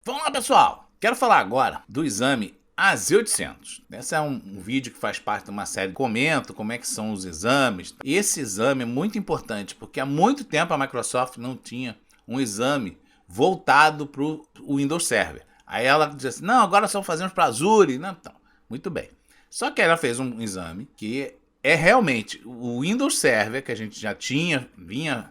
Vamos lá, pessoal! Quero falar agora do exame AZ800. Esse é um vídeo que faz parte de uma série. Comento como é que são os exames. E esse exame é muito importante, porque há muito tempo a Microsoft não tinha um exame voltado para o Windows Server. Aí ela diz assim, não, agora só fazemos para Azure. Não, então, muito bem. Só que ela fez um exame que é realmente o Windows Server, que a gente já vinha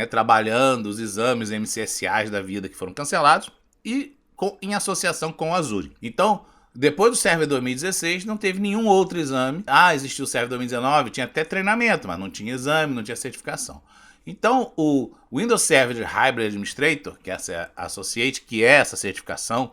trabalhando, os exames MCSAs da vida que foram cancelados, e em associação com o Azure. Então, depois do Server 2016, não teve nenhum outro exame. Existiu o Server 2019, tinha até treinamento, mas não tinha exame, não tinha certificação. Então, o Windows Server Hybrid Administrator, que é essa Associate, que é essa certificação,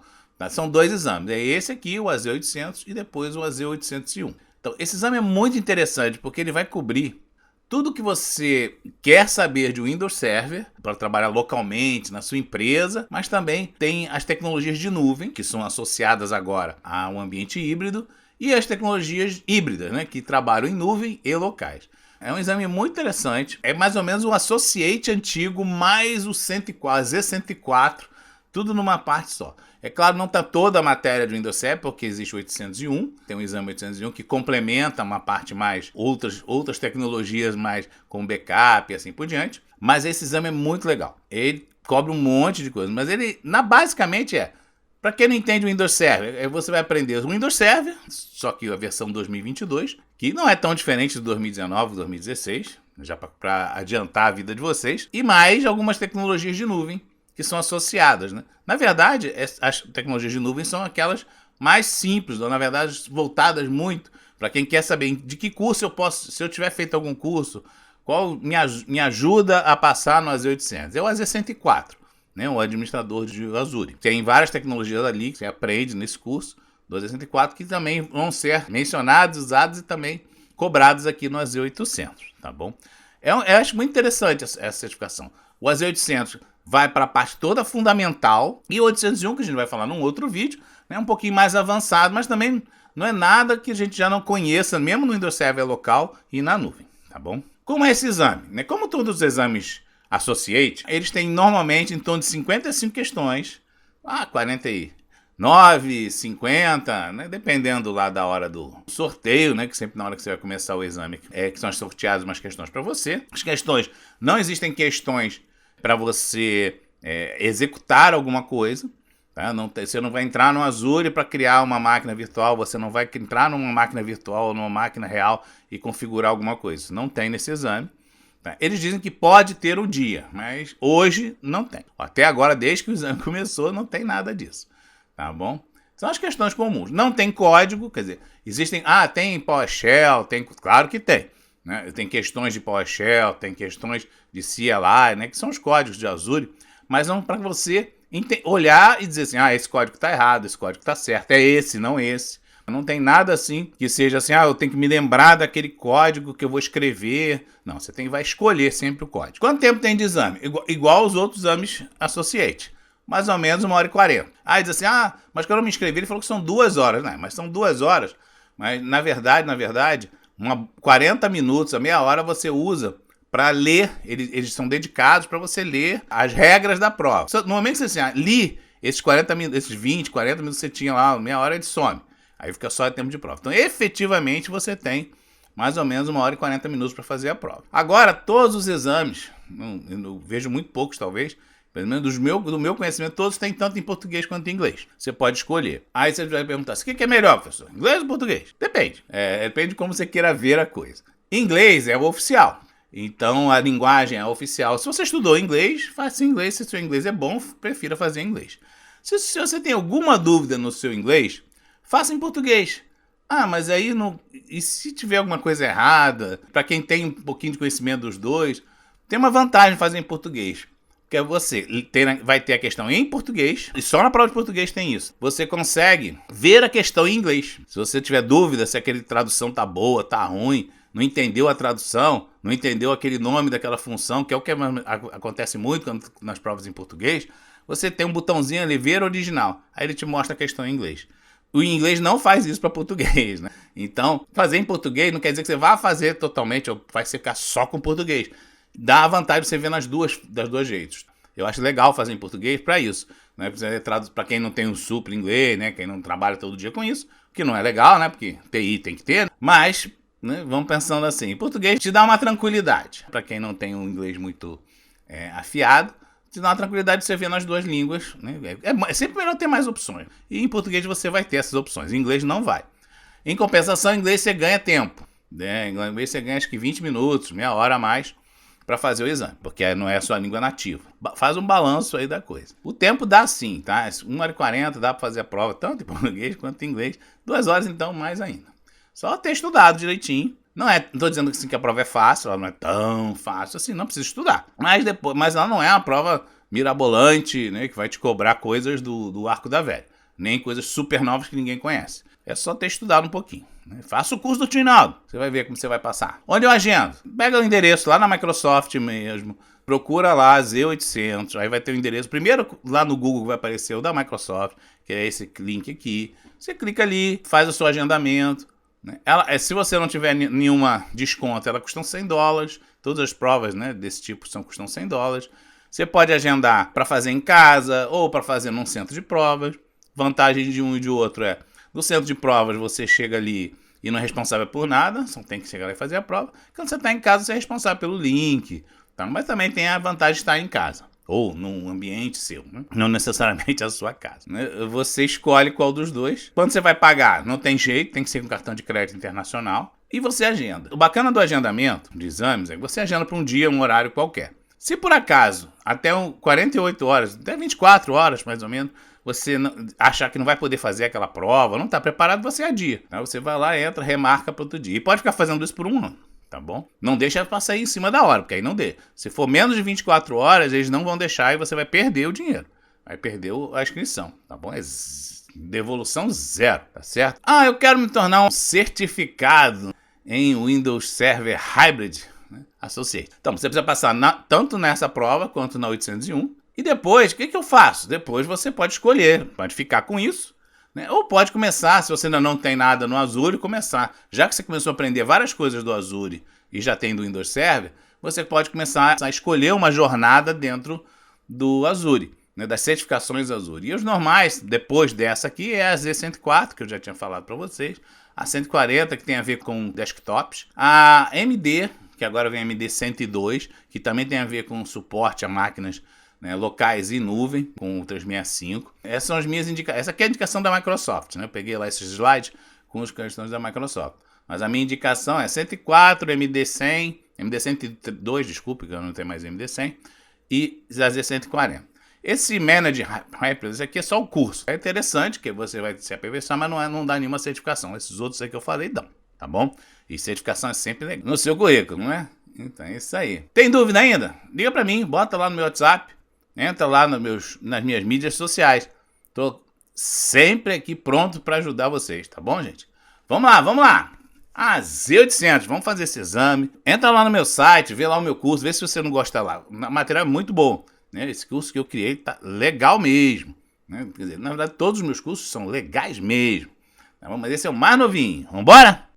são dois exames. É esse aqui, o AZ800, e depois o AZ801. Então, esse exame é muito interessante, porque ele vai cobrir tudo que você quer saber de Windows Server para trabalhar localmente na sua empresa, mas também tem as tecnologias de nuvem, que são associadas agora a um ambiente híbrido, e as tecnologias híbridas, que trabalham em nuvem e locais. É um exame muito interessante, é mais ou menos um Associate antigo mais o 104, Z104, tudo numa parte só. É claro, não está toda a matéria do Windows Server, porque existe o 801, tem um exame 801 que complementa uma parte mais, outras tecnologias mais com backup e assim por diante. Mas esse exame é muito legal. Ele cobre um monte de coisas, mas ele, basicamente para quem não entende o Windows Server, você vai aprender o Windows Server, só que a versão 2022, que não é tão diferente do 2019, 2016, já para adiantar a vida de vocês, e mais algumas tecnologias de nuvem, que são associadas, Na verdade, as tecnologias de nuvem são aquelas mais simples, ou na verdade voltadas muito para quem quer saber de que curso eu posso, se eu tiver feito algum curso, qual me ajuda a passar no AZ800. É o AZ104, o administrador de Azure. Tem várias tecnologias ali que você aprende nesse curso do AZ104 que também vão ser mencionados, usados e também cobrados aqui no AZ800, tá bom? Eu acho muito interessante essa certificação. O AZ800 vai para a parte toda fundamental, e o 801, que a gente vai falar num outro vídeo, um pouquinho mais avançado, mas também não é nada que a gente já não conheça, mesmo no Windows Server local e na nuvem, tá bom? Como é esse exame? Como todos os exames Associate, eles têm normalmente em torno de 55 questões, 49, 50, dependendo lá da hora do sorteio, que sempre na hora que você vai começar o exame, que são sorteadas umas questões para você. As questões, não existem questões para você executar alguma coisa, tá? Você não vai entrar no Azure para criar uma máquina virtual, você não vai entrar numa máquina virtual ou numa máquina real e configurar alguma coisa. Isso não tem nesse exame. Tá? Eles dizem que pode ter um dia, mas hoje não tem. Até agora, desde que o exame começou, não tem nada disso. Tá bom? São as questões comuns. Não tem código, quer dizer, existem... tem PowerShell, claro que tem. Tem questões de PowerShell, tem questões de CLI, que são os códigos de Azure, mas não para você olhar e dizer assim, esse código está errado, esse código está certo, é esse, não esse. Não tem nada assim que seja assim, eu tenho que me lembrar daquele código que eu vou escrever. Não, você vai escolher sempre o código. Quanto tempo tem de exame? Igual aos outros exames Associate. Mais ou menos 1h40. Aí diz assim, mas quando eu me inscrevi, ele falou que são 2 horas. Não, mas são 2 horas. Mas na verdade, 40 minutos, a meia hora você usa para ler, eles são dedicados para você ler as regras da prova. Normalmente você li esses 40 minutos, esses 20, 40 minutos que você tinha lá, meia hora ele some. Aí fica só o tempo de prova. Então, efetivamente, você tem mais ou menos 1h40 minutos para fazer a prova. Agora, todos os exames, eu vejo muito poucos talvez, pelo menos do meu conhecimento, todos têm tanto em português quanto em inglês. Você pode escolher. Aí você vai perguntar, o que é melhor, professor? Inglês ou português? Depende. Depende de como você queira ver a coisa. Inglês é o oficial. Então, a linguagem é oficial. Se você estudou inglês, faça em inglês. Se o seu inglês é bom, prefira fazer em inglês. Se você tem alguma dúvida no seu inglês, faça em português. Mas aí, e se tiver alguma coisa errada, para quem tem um pouquinho de conhecimento dos dois, tem uma vantagem de fazer em português. Porque você vai ter a questão em português, e só na prova de português tem isso. Você consegue ver a questão em inglês. Se você tiver dúvida se aquela tradução tá boa, tá ruim, não entendeu a tradução, não entendeu aquele nome daquela função, que é o que acontece muito nas provas em português, você tem um botãozinho ali, ver original. Aí ele te mostra a questão em inglês. O inglês não faz isso para português, Então, fazer em português não quer dizer que você vá fazer totalmente, ou vai ficar só com português. Dá a vantagem de você ver das duas jeitos. Eu acho legal fazer em português para isso. né? Para quem não tem um super inglês, né? Quem não trabalha todo dia com isso, que não é legal, né? Porque TI tem que ter, mas, né, vamos pensando assim, em português te dá uma tranquilidade. Para quem não tem um inglês muito afiado, te dá uma tranquilidade de você ver nas duas línguas, né? É sempre melhor ter mais opções. E em português você vai ter essas opções, em inglês não vai. Em compensação, em inglês você ganha tempo, né? Em inglês você ganha acho que 20 minutos, meia hora a mais para fazer o exame, porque não é a sua língua nativa. Faz um balanço aí da coisa. O tempo dá sim, tá? 1h40 dá para fazer a prova, tanto em português quanto em inglês. 2 horas então, mais ainda. Só ter estudado direitinho. Não estou dizendo assim, que a prova é fácil, ela não é tão fácil assim, não precisa estudar. Mas ela não é uma prova mirabolante, né, que vai te cobrar coisas do arco da velha, nem coisas super novas que ninguém conhece. É só ter estudado um pouquinho, né? Faça o curso do Tinaldo, você vai ver como você vai passar. Onde eu agendo? Pega o endereço lá na Microsoft mesmo, procura lá Z800, aí vai ter o endereço. Primeiro lá no Google vai aparecer o da Microsoft, que é esse link aqui. Você clica ali, faz o seu agendamento. Se você não tiver nenhuma desconto, ela custa $100. Todas as provas, né, desse tipo custam $100. Você pode agendar para fazer em casa ou para fazer num centro de provas. Vantagem de um e de outro é, no centro de provas você chega ali e não é responsável por nada, só tem que chegar lá e fazer a prova. Quando você está em casa, você é responsável pelo link, tá? Mas também tem a vantagem de estar em casa ou num ambiente seu, né? Não necessariamente a sua casa, né? Você escolhe qual dos dois. Quando você vai pagar, não tem jeito, tem que ser com cartão de crédito internacional. E você agenda. O bacana do agendamento de exames é que você agenda para um dia, um horário qualquer. Se por acaso, até 48 horas, até 24 horas mais ou menos, você achar que não vai poder fazer aquela prova, não está preparado, você adia. Né? Você vai lá, entra, remarca para outro dia. E pode ficar fazendo isso por um ano. Tá bom? Não deixa passar aí em cima da hora, porque aí não dê. Se for menos de 24 horas, eles não vão deixar e você vai perder o dinheiro. Vai perder a inscrição, tá bom? É devolução zero, tá certo? Ah, eu quero me tornar um certificado em Windows Server Hybrid, né? Associate. Então, você precisa passar tanto nessa prova quanto na 801. E depois, o que eu faço? Depois você pode escolher, pode ficar com isso, né? Ou pode começar, se você ainda não tem nada no Azure, começar. Já que você começou a aprender várias coisas do Azure e já tem do Windows Server, você pode começar a escolher uma jornada dentro do Azure, né? Das certificações Azure. E os normais, depois dessa aqui, é a Z104, que eu já tinha falado para vocês, a 140, que tem a ver com desktops, a MD, que agora vem a MD 102, que também tem a ver com suporte a máquinas, né, locais e nuvem, com o 365. Essas são as minhas indicações. Essa aqui é a indicação da Microsoft, né? Eu peguei lá esses slides com as questões da Microsoft. Mas a minha indicação é 104, MD100, MD102, desculpe, que eu não tenho mais MD100, e Z140. Esse Manage Hyper, esse aqui é só o curso. É interessante que você vai se aperfeiçoar, mas não dá nenhuma certificação. Esses outros aí que eu falei dão, tá bom? E certificação é sempre legal no seu currículo, não é? Então é isso aí. Tem dúvida ainda? Liga pra mim, bota lá no meu WhatsApp. Entra lá nas minhas mídias sociais. Tô sempre aqui pronto para ajudar vocês, tá bom, gente? Vamos lá. A Z800, vamos fazer esse exame. Entra lá no meu site, vê lá o meu curso, vê se você não gosta lá. O material é muito bom, né? Esse curso que eu criei tá legal mesmo, né? Quer dizer, na verdade, todos os meus cursos são legais mesmo. Tá bom? Mas esse é o mais novinho. Vambora?